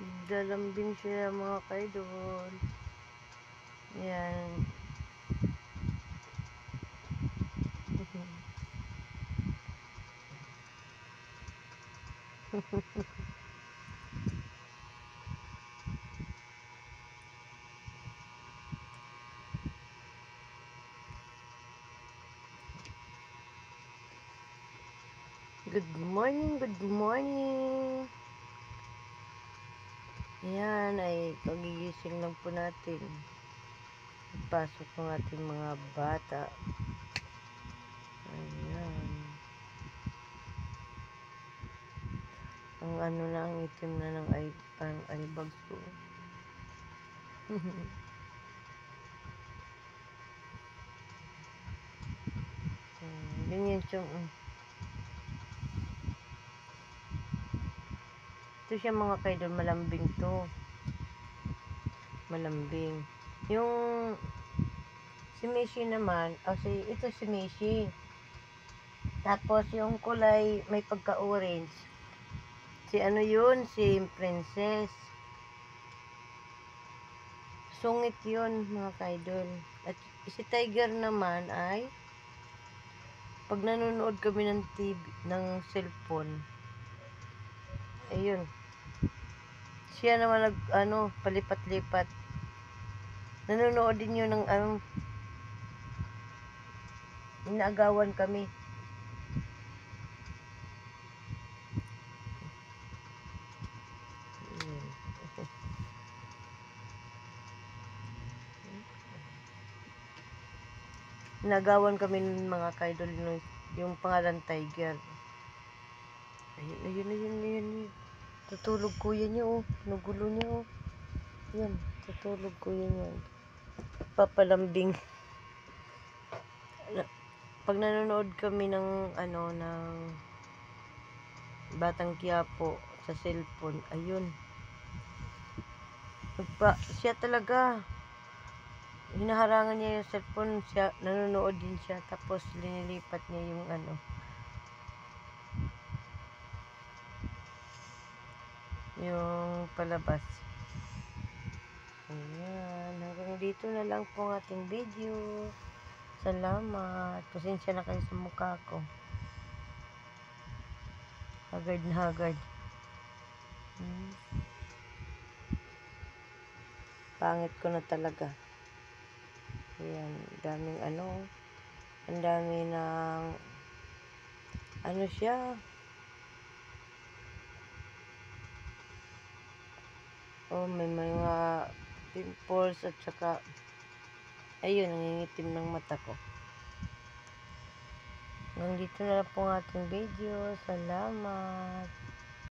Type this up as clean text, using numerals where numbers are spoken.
Naglalambing siya mga kaidol. Yan. Good morning, good morning. Yan ay kagigising lang po natin. Pasok ng ating mga bata. Ayan. Ang ano na, ang itim na ng parang eyebags ko. Ganyan siya. Ito siya mga kaidol, malambing to. Malambing. Yung si Mishi naman, ito si Mishi. Tapos yung kulay may pagka-orange. Si ano yun? Si Princess. Sungit yun mga kaidol. At si Tiger naman ay pag nanonood kami ng TV, ng cellphone, ayun. Siya naman palipat-lipat. Nanonood din yun ng inaagawan kami. Nagawan kami ng mga kaidol yung pangalan Tiger. Ayun. Tutulog kuya niyo, nagulo niyo. Yan, tutulog kuya niyo. Papalambing. Pag nanonood kami ng ng Batang Quiapo sa cellphone, ayun. Siya talaga. Hinaharangan niya yung cellphone, siya nanonood din siya, tapos linilipat niya yung yung palabas. Ayan, hanggang dito na lang po ang ating video. Salamat. Pasensya na kayo sa mukha ko. Hagard na hagard. Pangit ko na talaga. Ayan, daming ang dami ng siya. May mga pimples at saka ayun, nangingitim ng mata ko. Hanggang dito na lang po ang ating video. Salamat.